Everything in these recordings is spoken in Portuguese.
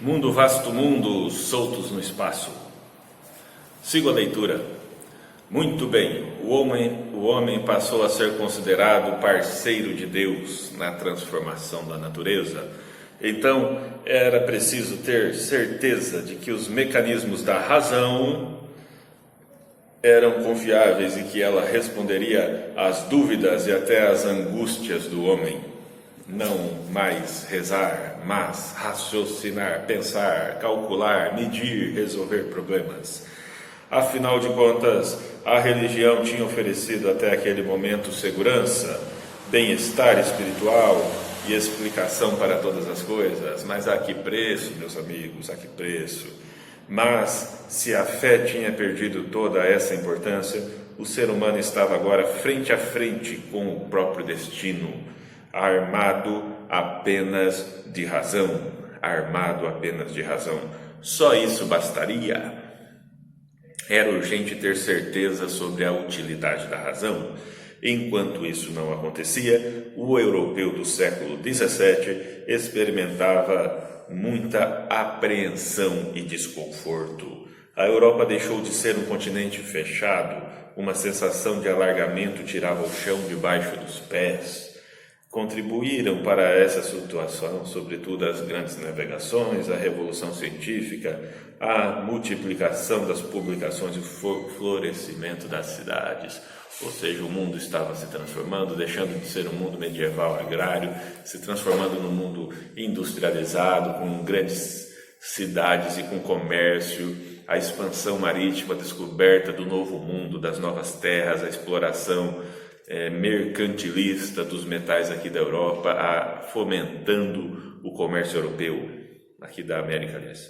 Mundo vasto mundo, soltos no espaço. Sigo a leitura. Muito bem, o homem passou a ser considerado parceiro de Deus na transformação da natureza. Então, era preciso ter certeza de que os mecanismos da razão eram confiáveis e que ela responderia às dúvidas e até às angústias do homem. Não mais rezar, mas raciocinar, pensar, calcular, medir, resolver problemas. Afinal de contas, a religião tinha oferecido até aquele momento segurança, bem-estar espiritual e explicação para todas as coisas. Mas a que preço, meus amigos, a que preço? Mas, se a fé tinha perdido toda essa importância, o ser humano estava agora frente a frente com o próprio destino, armado apenas de razão. Só isso bastaria? Era urgente ter certeza sobre a utilidade da razão. Enquanto isso não acontecia, o europeu do século XVII experimentava muita apreensão e desconforto. A Europa deixou de ser um continente fechado, uma sensação de alargamento tirava o chão debaixo dos pés. Contribuíram para essa situação, sobretudo, as grandes navegações, a revolução científica, a multiplicação das publicações e o florescimento das cidades. Ou seja, o mundo estava se transformando, deixando de ser um mundo medieval agrário, se transformando num mundo industrializado, com grandes cidades e com comércio, a expansão marítima, a descoberta do novo mundo, das novas terras, a exploração mercantilista dos metais aqui da Europa, fomentando o comércio europeu, aqui da América, aliás.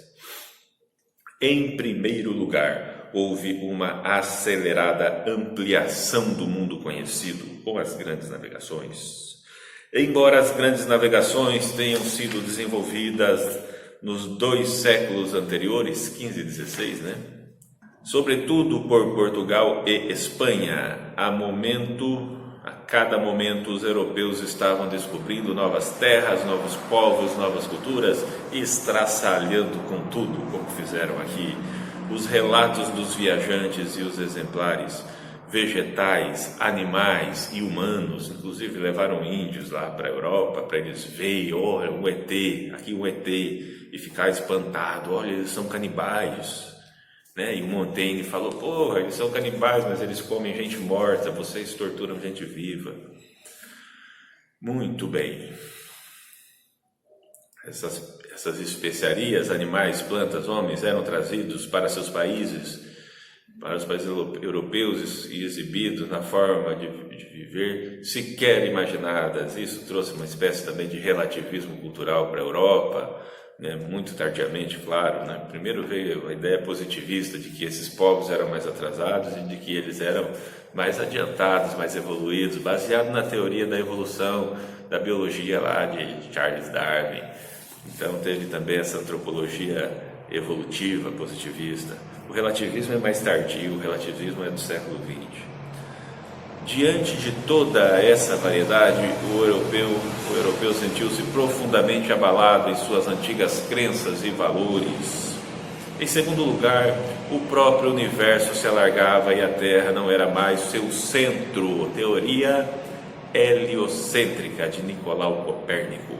Em primeiro lugar, houve uma acelerada ampliação do mundo conhecido com as grandes navegações. Embora as grandes navegações tenham sido desenvolvidas nos 2 séculos anteriores, 15 e 16, sobretudo por Portugal e Espanha, a cada momento os europeus estavam descobrindo novas terras, novos povos, novas culturas e estraçalhando com tudo, como fizeram aqui. Os relatos dos viajantes e os exemplares vegetais, animais e humanos, inclusive levaram índios lá para a Europa, para eles verem, olha, um ET, aqui um ET, e ficar espantado, olha, eles são canibais. E o Montaigne falou, porra, eles são canibais, mas eles comem gente morta, vocês torturam gente viva. Muito bem. Essas especiarias, animais, plantas, homens, eram trazidos para seus países, para os países europeus e exibidos na forma de viver sequer imaginadas. Isso trouxe uma espécie também de relativismo cultural para a Europa, muito tardiamente, claro. Primeiro veio a ideia positivista de que esses povos eram mais atrasados e de que eles eram mais adiantados, mais evoluídos, baseado na teoria da evolução, da biologia lá de Charles Darwin. Então teve também essa antropologia evolutiva, positivista. O relativismo é mais tardio, o relativismo é do século XX. Diante de toda essa variedade, o europeu sentiu-se profundamente abalado em suas antigas crenças e valores. Em segundo lugar, o próprio universo se alargava e a Terra não era mais seu centro. Teoria heliocêntrica de Nicolau Copérnico.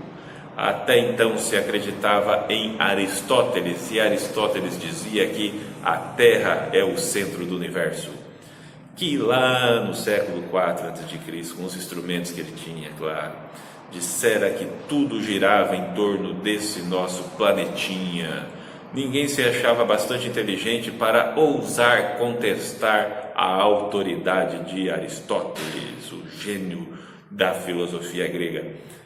Até então se acreditava em Aristóteles, e Aristóteles dizia que a Terra é o centro do universo. Que lá no século IV a.C., com os instrumentos que ele tinha, claro, dissera que tudo girava em torno desse nosso planetinha. Ninguém se achava bastante inteligente para ousar contestar a autoridade de Aristóteles, o gênio da filosofia grega.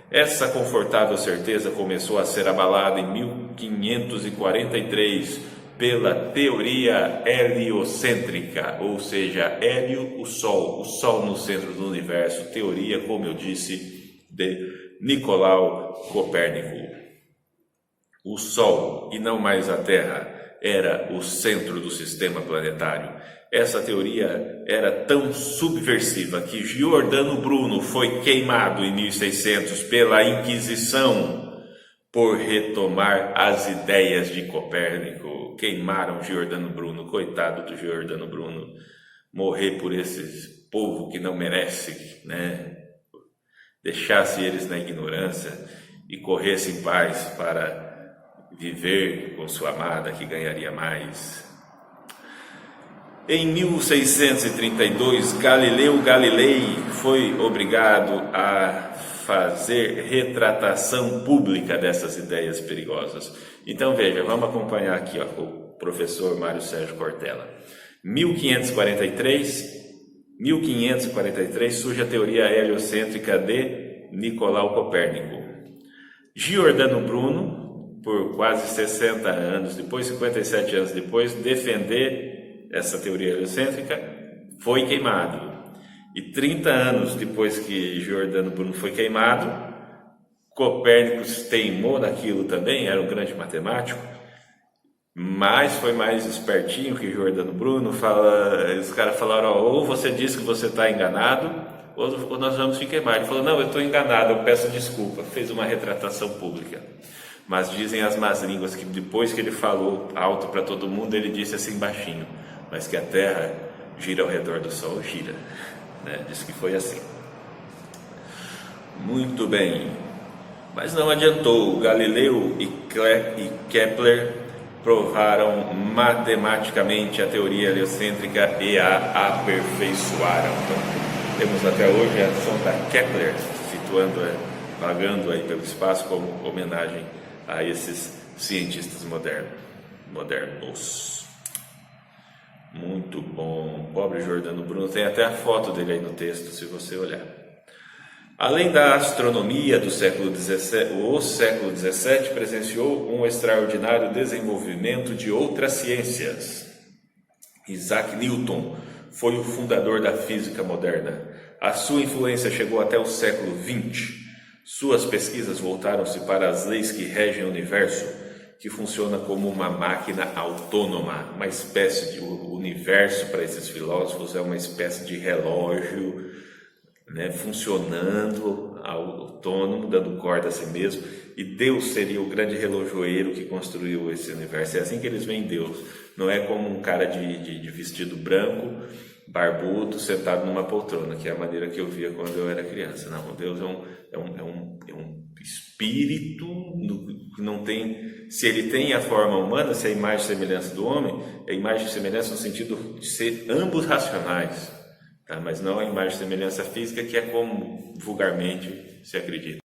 Essa confortável certeza começou a ser abalada em 1543 pela teoria heliocêntrica, ou seja, Hélio, o Sol no centro do universo, teoria, como eu disse, de Nicolau Copérnico. O Sol, e não mais a Terra, era o centro do sistema planetário. Essa teoria era tão subversiva que Giordano Bruno foi queimado em 1600 pela Inquisição por retomar as ideias de Copérnico. Queimaram Giordano Bruno, coitado do Giordano Bruno, morrer por esse povo que não merece, né? Deixasse eles na ignorância e corresse em paz para viver com sua amada, que ganharia mais. Em 1632, Galileu Galilei foi obrigado a fazer retratação pública dessas ideias perigosas. Então veja, vamos acompanhar aqui ó, com o professor Mário Sérgio Cortella. 1543 surge a teoria heliocêntrica de Nicolau Copérnico. Giordano Bruno, por quase 60 anos depois, 57 anos depois, defender essa teoria heliocêntrica, foi queimado. E 30 anos depois que Giordano Bruno foi queimado, Copérnico teimou naquilo também, era um grande matemático, mas foi mais espertinho que Giordano Bruno. Os caras falaram, ó, ou você diz que você está enganado, ou nós vamos te queimar. Ele falou, não, eu estou enganado, eu peço desculpa. Fez uma retratação pública. Mas dizem as más línguas que depois que ele falou alto para todo mundo, ele disse assim baixinho, mas que a Terra gira ao redor do Sol, gira, né? Diz que foi assim. Muito bem, mas não adiantou. Galileu e Kepler provaram matematicamente a teoria heliocêntrica e a aperfeiçoaram. Então, temos até hoje a sonda Kepler vagando aí pelo espaço como homenagem a esses cientistas modernos. Muito bom. Pobre Giordano Bruno, tem até a foto dele aí no texto, se você olhar. Além da astronomia do século XVII, o século XVII presenciou um extraordinário desenvolvimento de outras ciências. Isaac Newton foi o fundador da física moderna. A sua influência chegou até o século XX. Suas pesquisas voltaram-se para as leis que regem o universo, que funciona como uma máquina autônoma, uma espécie de universo para esses filósofos é uma espécie de relógio, né, funcionando autônomo, dando corda a si mesmo, e Deus seria o grande relojoeiro que construiu esse universo. É assim que eles veem Deus, não é como um cara de vestido branco, barbudo, sentado numa poltrona, que é a maneira que eu via quando eu era criança. Não, Deus é um espírito que não tem, se ele tem a forma humana, se é a imagem e semelhança do homem, é imagem e semelhança no sentido de ser ambos racionais, tá? Mas não a imagem e semelhança física, que é como vulgarmente se acredita.